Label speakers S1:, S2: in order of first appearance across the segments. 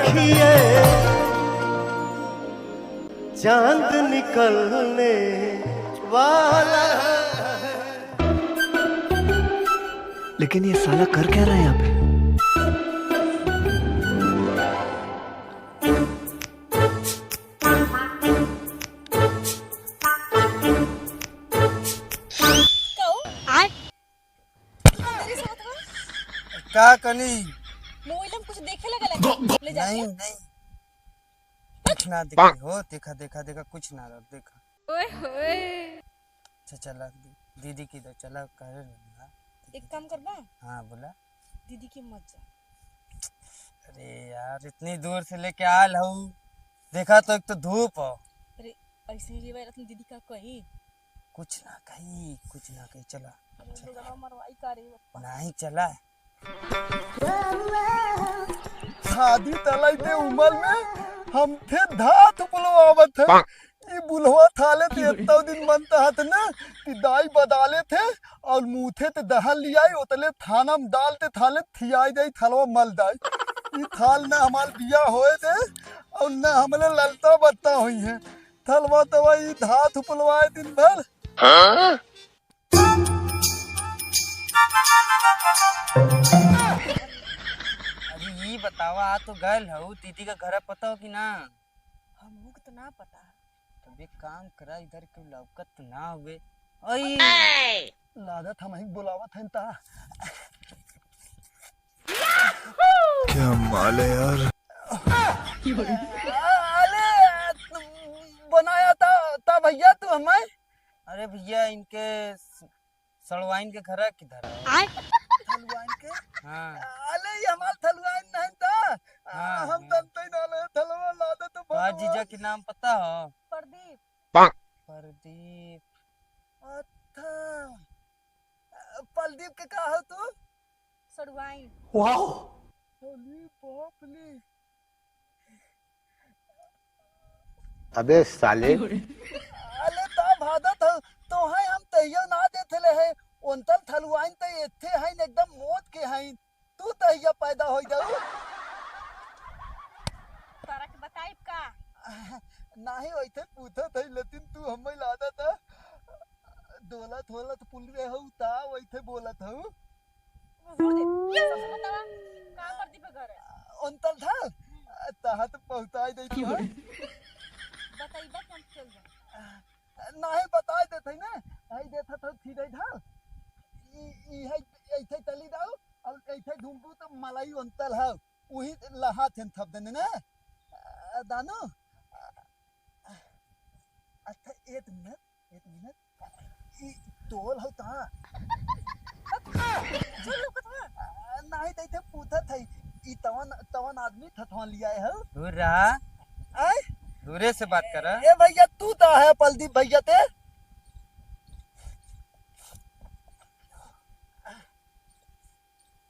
S1: रखिए चांद निकलने वाला है।
S2: लेकिन ये साला कर क्या रहा है यहाँ पे?
S3: क्या कनी
S4: मोबाइल में कुछ देखे लगा ले जाके
S3: नहीं नहीं कुछ ना देखा हो देखा देखा देखा कुछ ना देखा।
S4: ओए होए
S3: अच्छा चला दीदी की तो चला कर
S4: एक काम कर बा।
S3: हाँ बोला
S4: दीदी की मत जा।
S3: अरे यार इतनी दूर से लेके आल हूँ देखा तो एक तो धूप हो।
S4: अरे ऐसे ही रेवा रत्न दीदी का कही
S3: कुछ ना कही चला
S4: मरवाई का रे
S3: नहीं चला शादी तलाई ते उमर में हम थे धात बुलवावत है ये बुलवा थाले ते इतना दिन मनता हत ना कि दाई बदाले थे और मुथे ते दहल लियाई उतले थाना में डालते थाले थियाई जाई थलवा मल दाई ये थाल ना हमार बिया होए थे और ना हमने ललता बत्ता हुई है थलवा तवा ये धात बुलवाए दिन भर। अरे ये बतावा आ तो गल हो दीदी का घर पता हो कि ना?
S4: हमको तो ना पता।
S3: तब एक काम करा इधर क्यों लौकत ना हुए ओए लादत हम ही बुलावत हैं ता
S2: क्या माल है यार।
S3: अरे बनाया था भैया तू हमें। अरे भैया इनके सड़वाइन के घर किधर है? थलवाइन के हाँ अले ये हमार थलवाइन नहीं था। हाँ, हम तंते ही नाले थलवा लादे तो बा जीजा के नाम पता हो?
S4: प्रदीप
S3: प्रदीप अच्छा प्रदीप के का हो तू?
S4: सड़वाई
S1: वाओ
S3: होली बाप रे
S1: अबे साले
S3: अले ता भादत तो है हम तैयो ना देथले है ओंतल थलवाइन त एथे है एकदम मौत के है तू तैया पैदा हो जाऊ
S4: तारा के बताइब का
S3: नाही होइथे पूछत है लेकिन तू हमें लादा था दौलत होलत पुल रे हो ता वइथे बोलत हो
S4: बतावा का प्रदीप घर है
S3: ओंतल था तहा तो पहुंचाई दे तू
S4: बताइबा कि हम चल जाए
S3: नाही बता देते ना आई देता तो सीधे था ई है ऐसे चली जाओ और ऐसे ढूंढू तो मलाई अंतल है वही लहा थे थप देने ना दानो अच्छा एक मिनट ई तोल हो ता नहीं देते पूछा था ई तवन आदमी थथवा लिया है दूर रहा आए दूरे से बात कर रहा। ए भैया तू तो है प्रदीप भैया ते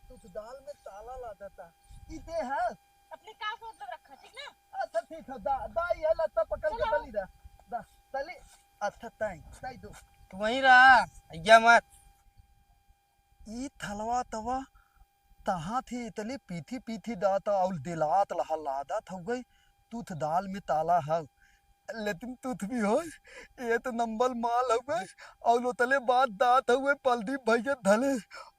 S3: तू दाल में ताला ला देता इते है
S4: अपने का मतलब रखा ठीक ना।
S3: अच्छा ठीक है दा ये लत्ता पकड़ के तली दा तली अच्छा ताई दो तू वहीं रहा अय्या मत ई थलवा तवा तहां थी इतनी पीथी दाता और दिलात लहा लादत हो गई तूथ दाल में ताला है लेकिन तूथ भी हो ये तो नंबर माल हो गए और तले बात दात हुए प्रदीप भैया धले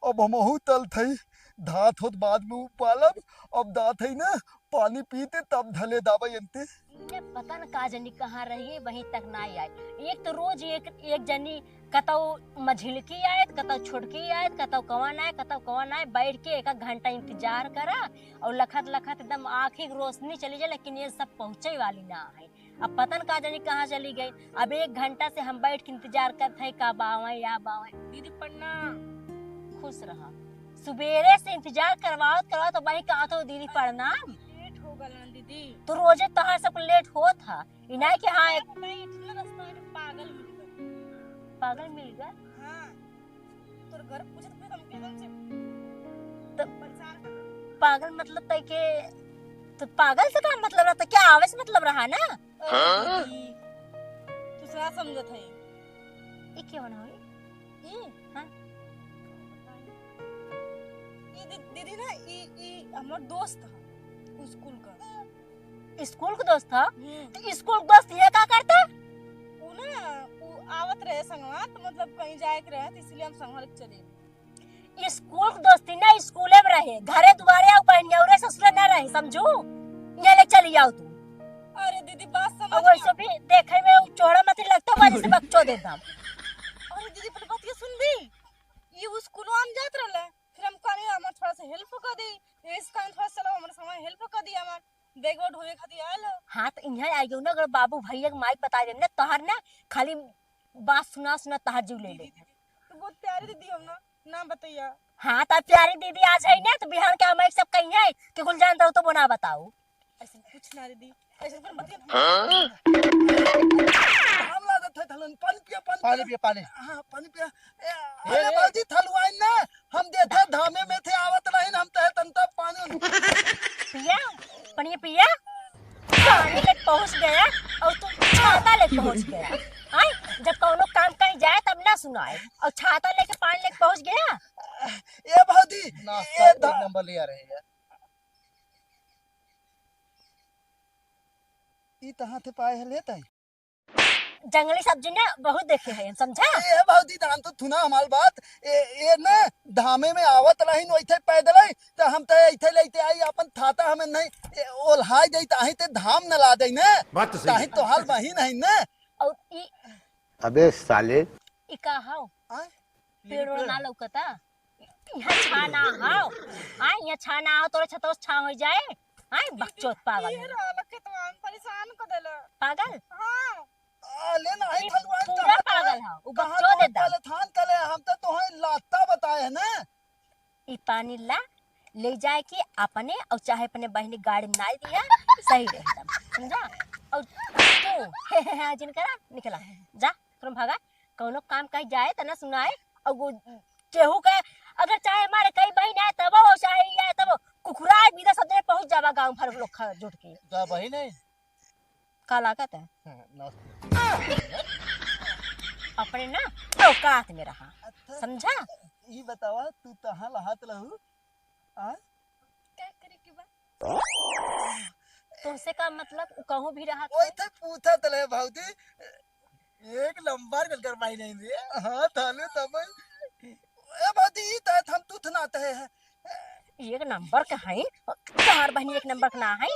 S3: अब हमहू तल थई धात होत बाद में पालब अब दात है ना पानी पीते तब धले दावा यंते
S5: ये पता न का जनी कहाँ रही वहीं तक ना आए। एक तो रोज एक जनी कतौ मझिलकी आए कतौ छुटकी आए कतौ कवन आए बैठ के एक घंटा इंतजार करा और लखत एकदम आँखी की रोशनी चली जाए लेकिन ये सब पहुँचे वाली ना है। अब पता न का जनी कहाँ चली गई। अब 1 घंटा से हम बैठ के इंतजार करते है का बावे या बावे। दीदी पन्ना खुश रहा सुबेरे से इंतजार करवाओ तो वही कहा तो दीदी प्रणाम
S4: लेट हो गल दीदी
S5: तो रोजे तहां सब लेट हो था इना के हाँ एक पागल मिल गया।
S4: हाँ तोर घर पूछत पे हम के से
S5: तो
S4: परेशान कर
S5: पागल मतलब तय के तो पागल से का मतलब रहता क्या आवेश मतलब रहा ना।
S4: तू सही समझत है
S5: ये क्यों ना हुई
S4: ई
S5: हां
S4: ई दीदी ना ई हमर दोस्त है उ स्कूल का।
S5: स्कूल का दोस्त था? तो स्कूल का दोस्त ये क्या करता?
S4: उ ना उ आवत रहे संगवा, तो मतलब कहीं जाए के रहे, तो इसलिए हम संगवा लेके चले।
S5: स्कूल का दोस्ती ना स्कूले में रहे, घरे दुआरे आओ बहनिया और ससुर ना रहे, समझू? ये ले चली जाओ तू।
S4: अरे दीदी बात समझ
S5: और वैसे भी देखे में चौड़ा मत लगता, वजह से बच्चों देता।
S4: अरे दीदी पहले बात ये सुन दी, ये उस स्कूल में हम जात रहले, फिर हम कहनी हमार थोड़ा सा हेल्प कर दी, इस काम थोड़ा सा हमारे समय हेल्प कर दी, हमार बैग वोट होए खातिर आयल।
S5: हाँ तो यहाँ आई ना, अगर बाबू भैया के माइक बता दे ना, तोहर ना खाली बात सुना सुना तोहर जीव ले ले।
S4: तो बहुत प्यारी दीदी हम ना, नाम बताइए।
S5: हाँ तो प्यारी दीदी आज है ना, तो बिहार के हमारे सब कहीं है कि कुल जानता हो तो बना बताओ।
S4: ऐसा कुछ ना दीदी, ऐसा कर मत।
S3: हम लादा थे थलन पानी पिया पानी हां पानी पिया। अरे बाजी थलवाइन ना हम देथे धामे में थे आवत रहिन, हम तहे तंता पानी
S5: पिया पानी पिया, पानी लेके पहुंच गया और तू छाता लेके पहुंच गया। आई जब कोनो काम कहीं जाए तब ना सुनाए, और छाता लेके पानी लेके पहुंच गया।
S3: ए भाजी
S1: नाश्ता एक नंबर लिया रहे यार।
S3: ई तहां थे पाए है लेता है।
S5: जंगली सब्जी ना बहुत देखे हैं, समझा?
S3: ए भाजी दान तो थुना हमार बात, ए ना धामे में आवत रहिन ओइथे पैदल आई, तो हम त इथे लेते आई अपन थाता हमें नहीं ओल्हाई देई, ताही ते धाम न ला देई ना,
S1: बात तो सही
S3: ताही तो हाल बहिन है ना।
S5: और ई
S1: अबे साले
S5: का हाउ
S3: आय
S5: पेड़ ना लौकता, यहाँ छा ना हाउ। आई यहाँ छा ना हाउ, तोरे छतो छा हो जाए। आई बकचोद पागल
S4: ये
S5: है।
S4: रहल के तो हम परेशान कर देला।
S5: पागल
S4: हां
S3: ले ना आई
S5: ई
S3: थलवाइन
S5: पूरा पागल है, वो बकचोद देता।
S3: पहले थान कले हम तो तोहे लाता बताए है ना।
S5: ई पानी ला ले जाए कि अपने और चाहे अपने बहनी गाड़ी में ना दिया सही रहता, समझा? और तू जिनकरा निकला जा, तुम भागा, कोनो काम कहीं जाए तो ना सुनाए। और वो केहू के अगर चाहे हमारे कई बहन आए तब हो, चाहे ये आए तब कुकुरा बीदा सब जगह पहुंच जावा, गांव भर लोग जुट के।
S1: तो बहिन है
S5: का लागत है अपने ना औकात में रहा,
S3: अच्छा
S5: समझा?
S3: ई बतावा तू तहां लहात रहू आ
S4: क्या करे के बा?
S5: तुमसे का मतलब कहूँ भी रहा
S3: ओइ थे पूछा तले भाऊजी एक नंबर कर पाई नहीं रे। हां थाने तब ए भाऊजी ई त हम तू थनाते है।
S5: एक नंबर का है, तार बहनी एक नंबर का ना है।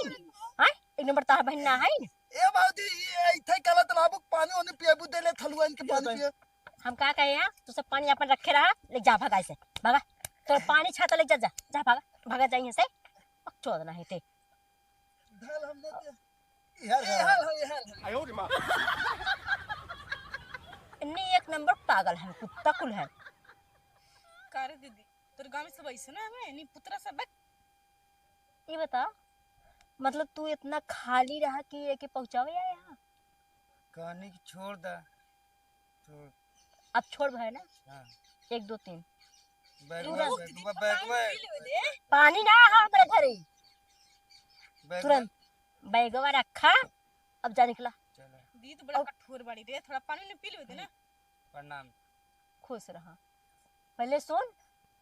S5: हां एक नंबर तार बहन ना है।
S3: ए भाऊजी ई इथे कला तालाब पानी ओने पियाबू देले थलवाइन के पानी पिए।
S5: हम का कहे हैं, तू सब पानी अपन रखे रहा, ले जा भगा से भगा, तो पानी छाता ले जा जा जा भागा भागा जाइए से चोद ना है ते।
S3: ढाल हम लेते हाल
S5: इन्हीं एक नंबर पागल है, कुत्ता कुल है।
S4: करे दीदी तोर गांव में सब ऐसे ना हमें नी पुत्रा सब।
S5: ये बता मतलब तू इतना खाली रहा कि ये के पहुंचावे आया यहाँ?
S3: कहानी की छोड़ दा तो
S5: अब छोड़ भाई ना,
S3: हां
S5: 1 2 3
S3: बैग
S5: तुरंत
S3: में
S5: पानी ना है हमारे घरे, तुरंत बैगवा रखा, अब जा निकला।
S4: दी तो बड़ा कठोर बाड़ी रे, थोड़ा पानी ने पी ले दे ना।
S3: प्रणाम।
S5: खुश रहा। पहले सुन,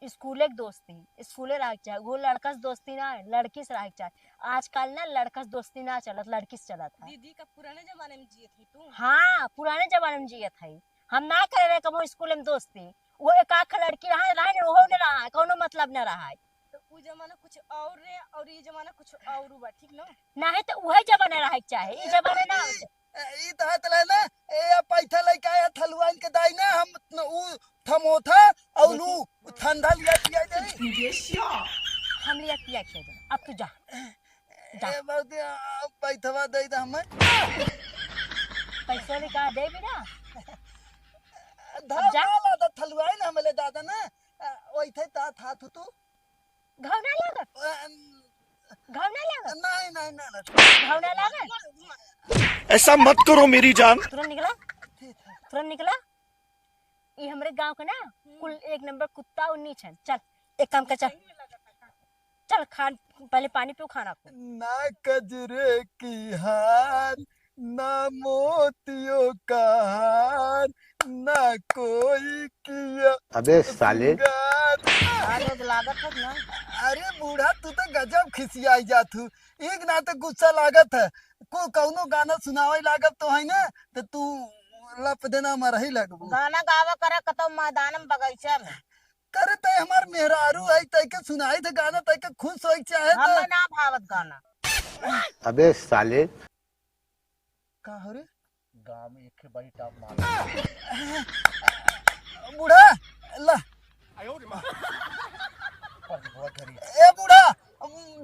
S5: स्कूले के दोस्ती स्कूले रह चाहे, वो लड़का से दोस्ती ना है, लड़की से रह चाहे। आजकल ना लड़का से दोस्ती ना चलत, लड़की से चलत है।
S4: दीदी का पुराने जमाने में जिए थे तू।
S5: हाँ पुराने जमाने में जियत है, हम ना करे रहे कबो स्कूल में दोस्ती। वो एक आख लड़की रहा ना, वो न रहा है, कोनो मतलब न रहा है।
S4: तो वो जमाना कुछ और रे और ये जमाना कुछ और बा, ठीक ना?
S5: ना है तो वही जमाना रहे चाहे, ये जमाना ना हो।
S3: ई तहत ले ना ए पैसा लेके आया थलवाइन के दाई ना, हम उ थमोथा और लू ठंडा लिया पिया दे।
S5: हम लिया पिया खेल, अब तू जा जा।
S3: ए बहुत पैसा दे दे हमें
S5: पैसा निकाल दे भी ना,
S3: धान
S5: जा।
S3: ला दा थलवाइन हमले दादा ना ओइ थे ता था तू
S5: घाव ना लागत, घाव ना लागत,
S3: नहीं नहीं नहीं
S5: घाव ना लागत।
S2: ऐसा मत करो मेरी जान।
S5: तुरंत निकला, तुरंत निकला। ये हमारे गांव का ना कुल एक नंबर कुत्ता उन्नी छन। चल एक काम कर, चल चल खान, पहले पानी पियो, खाना को।
S3: ना कजरे की हार ना मोतियों का हार ना कोई किया
S1: अबे साले
S3: श्रृंगार।
S4: आज लागत है ना।
S3: अरे बूढ़ा तू तो गजब खिसियाई जात हूँ। एक ना तो गुस्सा लागत है को कौनो गाना सुनावे लागत तो है ना तो तू लप देना मरही लगबू।
S4: गाना गावा करे कतो मैदान में बगीचा में।
S3: करे तय हमार मेहरारू है तय के सुनाई थे गाना तय के खुश होई चाहे तो
S4: हमें ना भावत गाना।
S1: अबे साले
S3: का हो रे
S1: गांव में एक बड़ी टॉप मार
S3: बूढ़ा ला ए बूढ़ा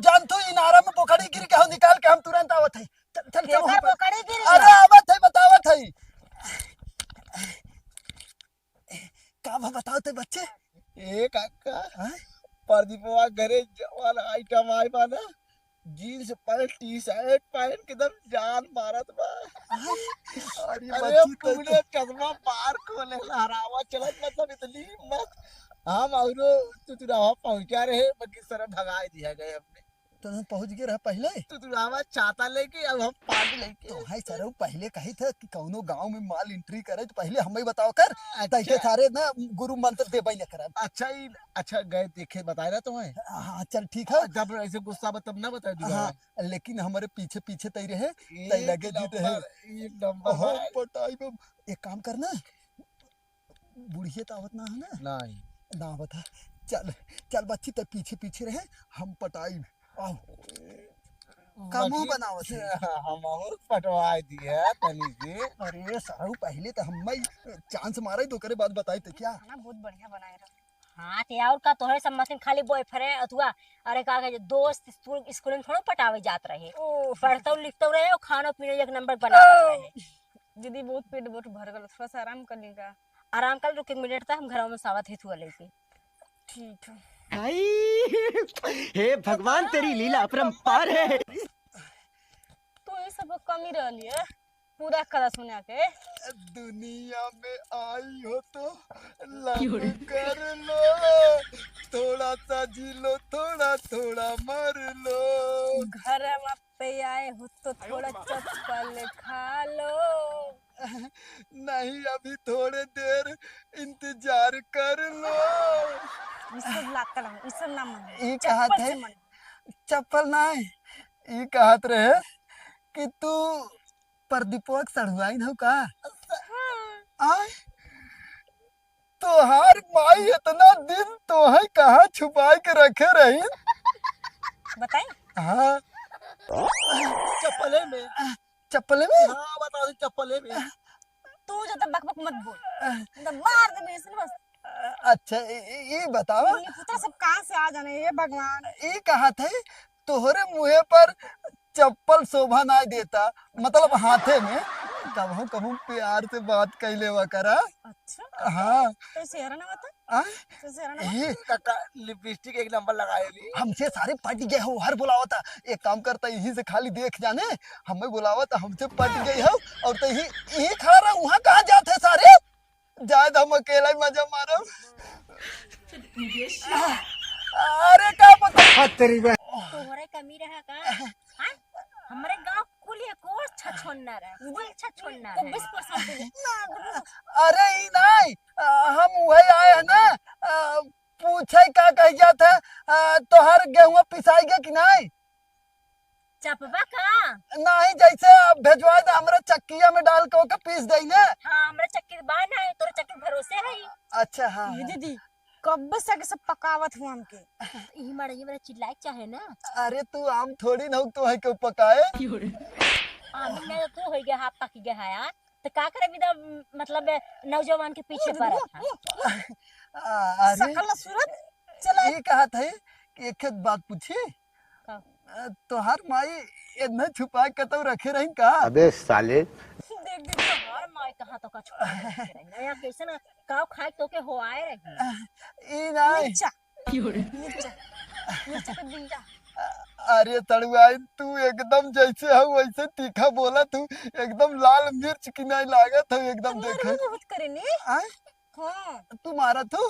S3: जान तू इनारा में पोखड़ी गिर के हो निकाल के हम तुरंत आवत है। चल चल चल वहाँ
S4: केकर
S3: पर।
S4: पकड़ी गिरी
S3: अरे आवत है बतावत है का बताओ ते बच्चे।
S1: ए काका प्रदीपवा घरे जवान आइटम आई बाना जीन्स पैंट टी शर्ट पहन के एकदम जान मारत बा।
S3: अरे
S1: अरे
S3: बच्ची तो
S1: पूरे कदमा पार खोले लहरावा चलत मतलब इतनी मत हम औरो तुतुरावा पहुंचा रहे बाकी सर भगाई दिया गए हमने।
S3: तो हम पहुंच गए रहा पहले
S1: तुतुरावा छाता लेके अब हम पानी लेके
S3: तो भाई सर पहले कही था कि कौनो गांव में माल एंट्री करे तो पहले हमें बताओ कर तैके सारे ना गुरु मंत्र दे भाई न करब।
S1: अच्छा गए देखे बताए ना तुम्हें।
S3: हाँ चल ठीक है।
S1: जब ऐसे गुस्सा तब ना बता दिया।
S3: हाँ लेकिन हमारे पीछे पीछे तय रहे तय लगे जीत है
S1: एक नंबर
S3: हो पटाई में। एक काम करना बुढ़िया तो आवत ना है ना
S1: नहीं
S3: ना बता। चल चल बच्ची तय पीछे पीछे रहे हम पटाई आओ का मुंह बनावत है।
S1: हम और पटवाई दिया तनी से।
S3: अरे साहू पहले तो हम चांस मारे तो करे बात बताई तो क्या
S4: खाना बहुत बढ़िया बनाए रहा।
S5: हाँ ते और का तोहरे सब मतीन खाली बॉयफ्रेंड अथवा अरे का कहे दोस्त स्कूल में थोड़ा पटावे जात रहे पढ़ते लिखते रहे और खाना पीना एक नंबर बनावत रहे।
S4: दीदी बहुत पेट बहुत भर गल थोड़ा सा आराम कर लीजिएगा।
S5: आराम कर रुक एक मिनट तक हम घरों में सावत हित हुआ लेके।
S4: ठीक है।
S2: हे भगवान तेरी लीला अपरंपार है।
S4: तो ये सब कमी रही है पूरा कदा सुना के।
S3: दुनिया में आई हो तो लव कर लो थोड़ा सा जी लो थोड़ा थोड़ा मर लो।
S4: घर में पे आए हो तो थोड़ा चप्पल खा लो।
S3: नहीं अभी थोड़े देर इंतजार कर लो।
S4: ये सब लागता ना ये सब ना मन
S3: ये कहत है चप्पल नहीं ये कहत रहे कि तू प्रदीपक सड़ुआइन हो का। आय तोहार माई इतना दिन तो है कहाँ छुपाई के रखे रही।
S4: बताई।
S3: हाँ
S1: चप्पले में।
S3: चप्पले में।
S1: हाँ बता दी चप्पले में।
S4: तू ज्यादा बकबक मत बोल तो मार दे बेसन बस।
S3: अच्छा ये बताओ
S4: ये पुत्र सब कहाँ से आ जाने ये भगवान।
S3: ये कहा थे तोहरे मुँह पर चप्पल शोभा ना देता मतलब हाथे में कबहू कबहू प्यार से बात कैले वा करा।
S4: अच्छा
S3: हाँ
S4: तो सेहरा ना बता।
S3: आय?
S4: तो सेहरा ना
S3: ये
S1: काका लिपस्टिक एक नंबर लगाए ली।
S3: हमसे सारे पट गए हो हर बुलावा था। एक काम करता यहीं से खाली देख जाने हमें बुलावा था हमसे पट गई हो और तो यही खा रहा वहाँ कहाँ जाते सारे जाए हम अकेला ही मजा मारो। अरे का पता
S5: तोहरे कमी रहा का हाँ? हमारे गांव कुलिया को छछोन्ना रहा कुल छछोन्ना रहा 20%
S3: अरे ही नहीं हम वही आए हैं ना पूछे का कह जाता तोहर गेहूं पिसाई गया कि नहीं।
S5: चपबा का
S3: नहीं जैसे आप भेजवा दे हमरा चक्किया में डाल के ओके पीस दई ना।
S5: हाँ हमरा चक्की बान है तोरे चक्की भरोसे है।
S3: अच्छा हाँ
S4: ये दीदी कब से सब पकावत हुआ हमके।
S5: ये मेरा चिल्लाए चाहे ना।
S3: अरे तू आम थोड़ी ना तो है क्यों पकाए।
S5: आमिना तो हो गया हाथ पक गया है यार तो का करे विदा मतलब नौजवान के पीछे पड़ा था।
S3: अरे
S4: सकल सूरत चला
S3: ये कहा था कि एक बात पूछी
S5: का?
S3: तोहार माई इतना छुपा के तो रखे रही का।
S1: अबे साले
S5: देख देख हर माय कहां तो का छोड़ रही यार कैसे ना काव खाए तो के हो आए रही।
S3: ई नहीं
S4: मिर्चा मिर्चा मिर्चा का बिंदा।
S3: अरे तड़ुआई तू एकदम जैसे हो वैसे तीखा बोला तू एकदम लाल मिर्च की नहीं लागत हो एकदम देखे।
S4: बहुत करे नी।
S3: आय?
S4: हां
S3: तू मारा तू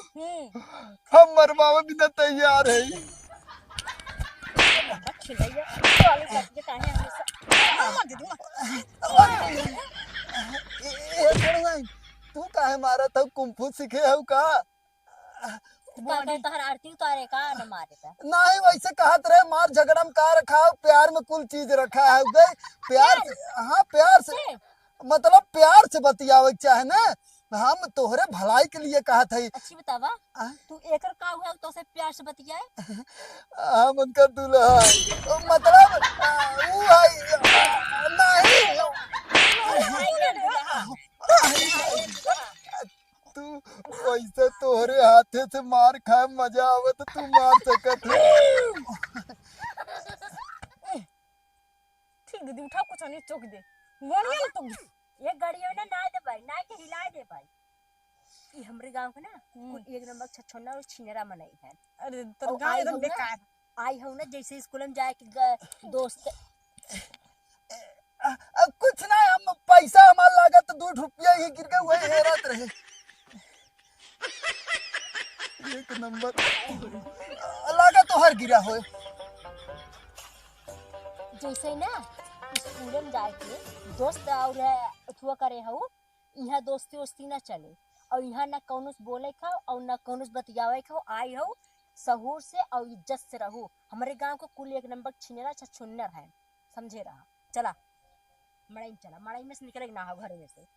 S4: हम
S3: मरवावे बिना तैयार है।
S5: खिलाइए वाले सब के काहे हमेशा
S4: मत दीदी मत।
S3: ए तू काहे मारा था कुंफू सीखे हो का
S5: का तोहर आरती उतारे का न मारे का
S3: नहीं वैसे कहत रहे मार झगड़ा में का रखा हो प्यार में कुल चीज रखा है गई प्यार से हाँ प्यार से मतलब प्यार से बतियावे के चाहे ना हम तोहरे भलाई के लिए कहत है
S5: अच्छी बतावा तू एकर का हुआ तो से प्यार से बतियाए
S3: हम उनका दूल्हा मतलब वो है नहीं तू वैसे तोहरे हाथे से मार खाए मजा आवे तो तू मार सकत है
S4: ठीक दीदी उठा कुछ नहीं चौक दे बढ़िया तुम
S5: एक गाड़ियों ना ना दे भाई ना के हिला दे भाई ई हमरे गांव के ना कुल एक नंबर छछोना और छिनेरा मनाई है
S4: अरे तो गांव एकदम बेकार
S5: आई हूं ना जैसे स्कूल में जाए के दोस्त
S3: कुछ ना हम पैसा हमार लागत 2 रुपया ही गिर गए वही हेरत रहे एक नंबर लगा तो हर गिरा हो
S5: जैसे ना स्कूल में जाए के दोस्त और अथुआ करे हो यहाँ दोस्ती वोस्ती ना चले और यहाँ ना कौनो बोले खाओ और ना कौनो बतियावे खाओ आई हो सहूर से और इज्जत से रहो हमारे गांव को कुल एक नंबर छिनेरा छछुन्नर है समझे रहा चला मड़ई में चला मड़ई में से निकले ना हो घर में से